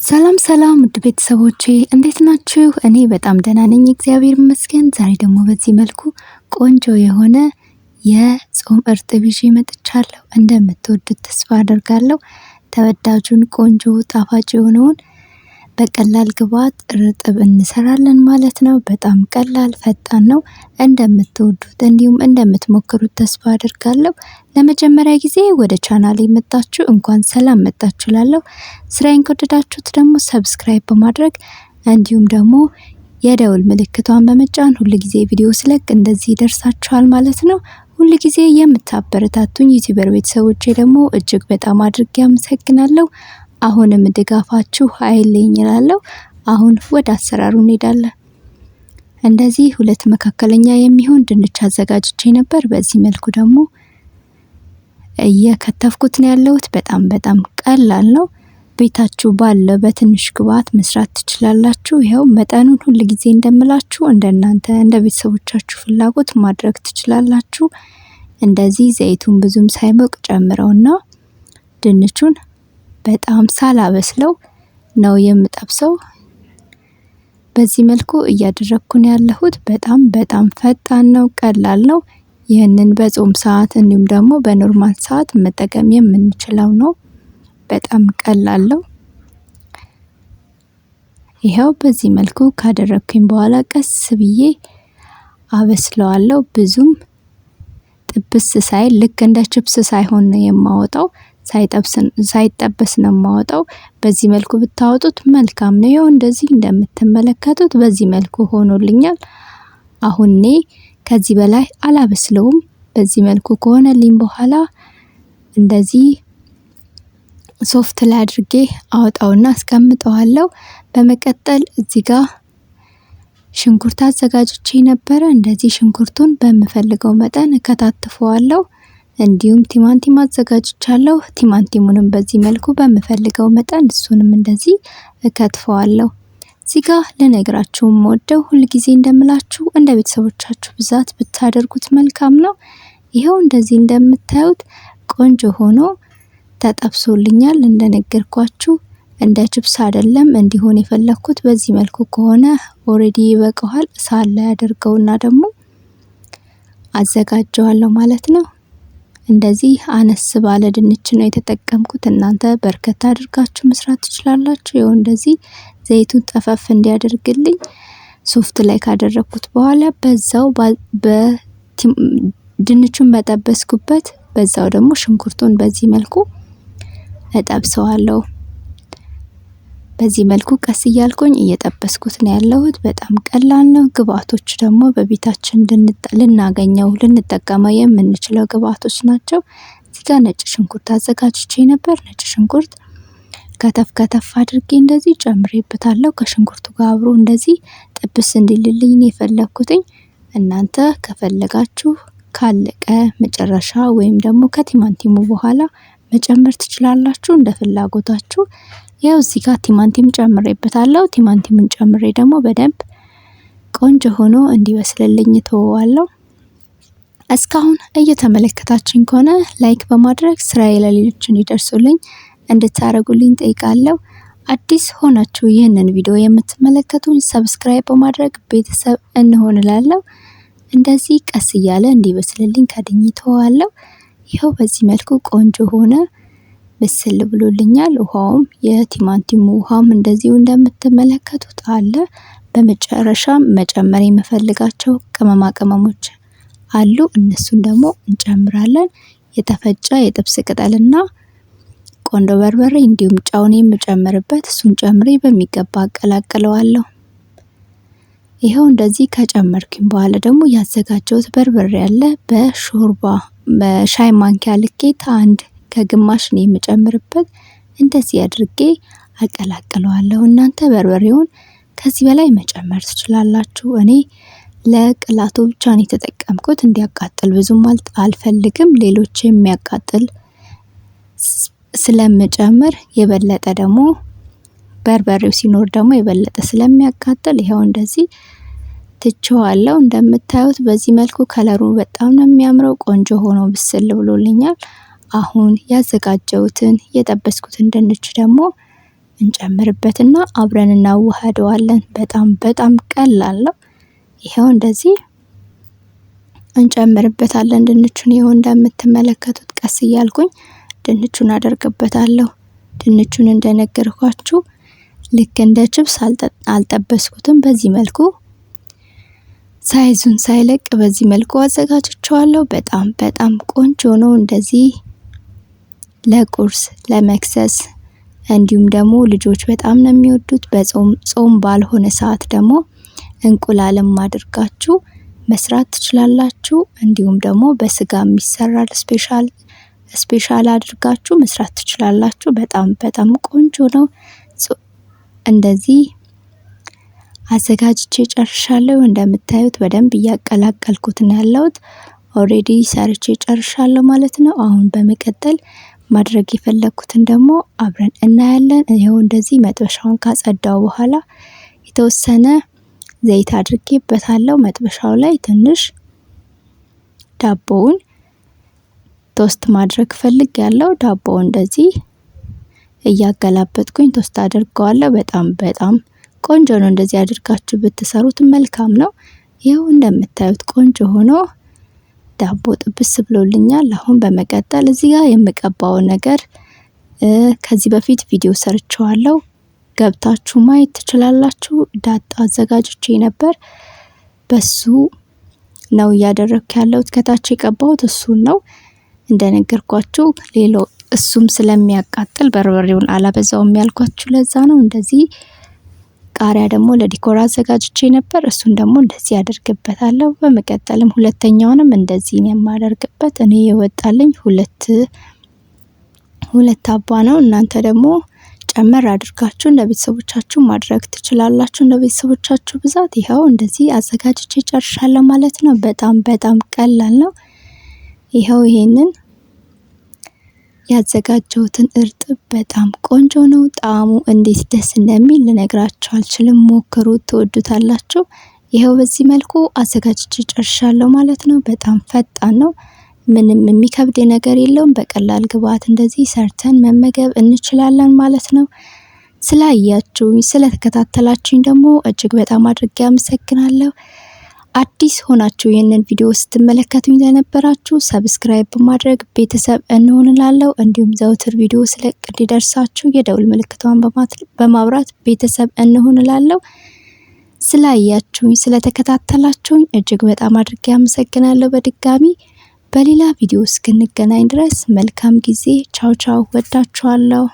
ሰላም ሰላም ውድ ቤተሰቦቼ እንዴት ናችሁ? እኔ በጣም ደህና ነኝ፣ እግዚአብሔር ይመስገን። ዛሬ ደግሞ በዚህ መልኩ ቆንጆ የሆነ የጾም እርጥብ ይዤ መጥቻለሁ። እንደምትወዱት ተስፋ አደርጋለሁ። ተወዳጁን ቆንጆ ጣፋጭ የሆነውን በቀላል ግብአት እርጥብ እንሰራለን ማለት ነው። በጣም ቀላል ፈጣን ነው። እንደምትወዱት እንዲሁም እንደምትሞክሩት ተስፋ አደርጋለሁ። ለመጀመሪያ ጊዜ ወደ ቻናሌ መጣችሁ እንኳን ሰላም መጣችሁ እላለሁ። ስራዬን ከወደዳችሁት ደግሞ ሰብስክራይብ በማድረግ እንዲሁም ደግሞ የደውል ምልክቷን በመጫን ሁልጊዜ ቪዲዮ ስለቅ እንደዚህ ይደርሳችኋል ማለት ነው። ሁልጊዜ የምታበረታቱኝ ዩቲዩበር ቤተሰቦቼ ደግሞ እጅግ በጣም አድርጌ አመሰግናለሁ። አሁንም ድጋፋችሁ አይለኝ እላለሁ። አሁን ወደ አሰራሩ እንሄዳለን። እንደዚህ ሁለት መካከለኛ የሚሆን ድንች አዘጋጅቼ ነበር። በዚህ መልኩ ደግሞ እየከተፍኩት ነው ያለሁት። በጣም ቀላል ነው። ቤታችሁ ባለ በትንሽ ግብአት መስራት ትችላላችሁ። ይኸው መጠኑን ሁልጊዜ እንደምላችሁ እንደናንተ እንደ ቤተሰቦቻችሁ ፍላጎት ማድረግ ትችላላችሁ። እንደዚህ ዘይቱን ብዙም ሳይሞቅ ጨምረውና ድንቹን በጣም ሳላበስለው ነው የምጠብሰው። በዚህ መልኩ እያደረኩ ነው ያለሁት። በጣም ፈጣን ነው፣ ቀላል ነው። ይህንን በጾም ሰዓት እንዲሁም ደግሞ በኖርማል ሰዓት መጠቀም የምንችለው ነው። በጣም ቀላል ነው። ይሄው በዚህ መልኩ ካደረኩኝ በኋላ ቀስ ብዬ አበስለዋለሁ። ብዙም ጥብስ ሳይል ልክ እንደ ቺፕስ ሳይሆን ነው የማወጣው። ሳይጠበስ ነው የማወጣው። በዚህ መልኩ ብታወጡት መልካም ነው። ይኸው እንደዚህ እንደምትመለከቱት በዚህ መልኩ ሆኖልኛል። አሁን እኔ ከዚህ በላይ አላበስለውም። በዚህ መልኩ ከሆነልኝ በኋላ እንደዚህ ሶፍት ላይ አድርጌ አወጣውና አስቀምጠዋለሁ። በመቀጠል እዚህ ጋር ሽንኩርት አዘጋጅቼ ነበረ። እንደዚህ ሽንኩርቱን በምፈልገው መጠን እከታትፈዋለሁ። እንዲሁም ቲማንቲም አዘጋጅቻለሁ። ቲማንቲሙንም በዚህ መልኩ በምፈልገው መጠን እሱንም እንደዚህ እከትፈዋለሁ። እዚህ ጋር ልነግራችሁ የምወደው ሁልጊዜ እንደምላችሁ እንደ ቤተሰቦቻችሁ ብዛት ብታደርጉት መልካም ነው። ይኸው እንደዚህ እንደምታዩት ቆንጆ ሆኖ ተጠብሶልኛል። እንደነገርኳችሁ እንደ ቺፕስ አይደለም እንዲሆን የፈለኩት። በዚህ መልኩ ከሆነ ኦሬዲ ይበቃዋል። ሳል ላይ አድርገውና ደግሞ አዘጋጀዋለሁ ማለት ነው። እንደዚህ አነስ ባለ ድንች ነው የተጠቀምኩት። እናንተ በርከት አድርጋችሁ መስራት ትችላላችሁ። ይኸው እንደዚህ ዘይቱን ጠፈፍ እንዲያደርግልኝ ሶፍት ላይ ካደረኩት በኋላ በዛው ድንቹን በጠበስኩበት በዛው ደግሞ ሽንኩርቱን በዚህ መልኩ እጠብሰዋለሁ። በዚህ መልኩ ቀስ እያልኩኝ እየጠበስኩት ነው ያለሁት። በጣም ቀላል ነው። ግብአቶች ደግሞ በቤታችን ልንጠቀመው የምንችለው ግብአቶች ናቸው። እዚህ ጋር ነጭ ሽንኩርት አዘጋጅቼ ነበር። ነጭ ሽንኩርት ከተፍ አድርጌ እንደዚህ ጨምሬበታለሁ። ከሽንኩርቱ ጋር አብሮ እንደዚህ ጥብስ እንዲልልኝ ነው የፈለኩትኝ። እናንተ ከፈለጋችሁ ካለቀ መጨረሻ ወይም ደግሞ ከቲማንቲሙ በኋላ መጨመር ትችላላችሁ እንደ ፍላጎታችሁ። ያው እዚህ ጋር ቲማንቲም ጨምሬበታለሁ። ቲማንቲሙን ጨምሬ ደግሞ በደንብ ቆንጆ ሆኖ እንዲበስልልኝ ተወዋለሁ። እስካሁን እየተመለከታችሁኝ ከሆነ ላይክ በማድረግ ስራዬ ለሌሎች እንዲደርሱልኝ እንድታረጉልኝ ጠይቃለሁ። አዲስ ሆናችሁ ይህንን ቪዲዮ የምትመለከቱኝ ሰብስክራይብ በማድረግ ቤተሰብ እንሆንላለሁ። እንደዚህ ቀስ እያለ እንዲበስልልኝ ከድኝ ተወዋለሁ። ይኸው በዚህ መልኩ ቆንጆ ሆነ በስል ብሎልኛል። ውሃውም የቲማንቲሙ ውሃም እንደዚሁ እንደምትመለከቱት አለ። በመጨረሻም መጨመር የምፈልጋቸው ቅመማ ቅመሞች አሉ። እነሱን ደግሞ እንጨምራለን። የተፈጨ የጥብስ ቅጠልና ቆንጆ በርበሬ እንዲሁም ጨውን የምጨምርበት እሱን ጨምሬ በሚገባ አቀላቅለዋለሁ። ይኸው እንደዚህ ከጨመርኩኝ በኋላ ደግሞ ያዘጋጀሁት በርበሬ አለ። በሻይ ማንኪያ ልኬት አንድ ከግማሽ ነው የምጨምርበት። እንደዚህ አድርጌ አቀላቅለዋለሁ። እናንተ በርበሬውን ከዚህ በላይ መጨመር ትችላላችሁ። እኔ ለቅላቱ ብቻ ነው የተጠቀምኩት። እንዲያቃጥል ብዙም አልፈልግም። ሌሎች የሚያቃጥል ስለምጨምር የበለጠ ደግሞ በርበሬው ሲኖር ደግሞ የበለጠ ስለሚያቃጥል ይሄው እንደዚህ ትቼዋለሁ። እንደምታዩት በዚህ መልኩ ከለሩ በጣም ነው የሚያምረው። ቆንጆ ሆኖ ብስል ብሎልኛል። አሁን ያዘጋጀሁትን የጠበስኩትን ድንች ደግሞ እንጨምርበትና አብረን እናዋህደዋለን። በጣም ቀላል ነው። ይሄው እንደዚህ እንጨምርበታለን ድንቹን። ይሄው እንደምትመለከቱት ቀስ እያልኩኝ ድንቹን አደርግበታለሁ። ድንቹን እንደነገርኳችሁ ልክ እንደ ችብስ አልጠበስኩትም። በዚህ መልኩ ሳይዙን ሳይለቅ በዚህ መልኩ አዘጋጅቼዋለሁ። በጣም ቆንጆ ነው። እንደዚህ ለቁርስ ለመክሰስ እንዲሁም ደግሞ ልጆች በጣም ነው የሚወዱት። ጾም ባልሆነ ሰዓት ደግሞ እንቁላልም አድርጋችሁ መስራት ትችላላችሁ። እንዲሁም ደግሞ በስጋም ይሰራል። ስፔሻል አድርጋችሁ መስራት ትችላላችሁ። በጣም ቆንጆ ነው። እንደዚህ አዘጋጅቼ ጨርሻለሁ። እንደምታዩት በደንብ እያቀላቀልኩት ነው ያለሁት። ኦሬዲ ሰርቼ ጨርሻለሁ ማለት ነው። አሁን በመቀጠል ማድረግ የፈለኩትን ደግሞ አብረን እናያለን። ይሄው እንደዚህ መጥበሻውን ካጸዳው በኋላ የተወሰነ ዘይት አድርጌበታለሁ። መጥበሻው ላይ ትንሽ ዳቦውን ቶስት ማድረግ ፈልጌያለሁ። ዳቦውን እንደዚህ እያገላበጥኩኝ ቶስት አድርገዋለሁ። በጣም ቆንጆ ነው። እንደዚህ አድርጋችሁ ብትሰሩት መልካም ነው። ይኸው እንደምታዩት ቆንጆ ሆኖ ዳቦ ጥብስ ብሎልኛል። አሁን በመቀጠል እዚህ ጋር የምቀባው ነገር ከዚህ በፊት ቪዲዮ ሰርቼዋለሁ፣ ገብታችሁ ማየት ትችላላችሁ። ዳጣ አዘጋጅቼ ነበር። በሱ ነው እያደረኩ ያለሁት። ከታች የቀባሁት እሱን ነው እንደነገርኳችሁ። ሌላው እሱም ስለሚያቃጥል በርበሬውን አላበዛውም ያልኳችሁ ለዛ ነው። እንደዚህ ቃሪያ ደግሞ ለዲኮር አዘጋጅቼ ነበር። እሱን ደግሞ እንደዚህ አደርግበታለሁ። በመቀጠልም ሁለተኛውንም እንደዚህ ነው የማደርግበት። እኔ የወጣልኝ ሁለት አባ ነው። እናንተ ደግሞ ጨመር አድርጋችሁ እንደ ቤተሰቦቻችሁ ማድረግ ትችላላችሁ። እንደ ቤተሰቦቻችሁ ብዛት። ይኸው እንደዚህ አዘጋጅቼ ጨርሻለሁ ማለት ነው። በጣም ቀላል ነው። ይኸው ይሄንን ያዘጋጀሁትን እርጥብ በጣም ቆንጆ ነው። ጣዕሙ እንዴት ደስ እንደሚል ልነግራችሁ አልችልም። ሞክሩት፣ ትወዱታላችሁ። ይኸው በዚህ መልኩ አዘጋጅቼ ጨርሻለሁ ማለት ነው። በጣም ፈጣን ነው። ምንም የሚከብድ ነገር የለውም። በቀላል ግብአት እንደዚህ ሰርተን መመገብ እንችላለን ማለት ነው። ስላያችሁኝ ስለተከታተላችሁኝ ደግሞ እጅግ በጣም አድርጌ አመሰግናለሁ። አዲስ ሆናችሁ ይህንን ቪዲዮ ስትመለከቱኝ ለነበራችሁ ሰብስክራይብ በማድረግ ቤተሰብ እንሆንላለሁ። እንዲሁም ዘውትር ቪዲዮ ስለቅ እንዲደርሳችሁ የደውል ምልክቷን በማብራት ቤተሰብ እንሆንላለሁ። ስላያችሁኝ ስለተከታተላችሁኝ እጅግ በጣም አድርጌ አመሰግናለሁ። በድጋሚ በሌላ ቪዲዮ እስክንገናኝ ድረስ መልካም ጊዜ። ቻው፣ ወዳችኋለሁ።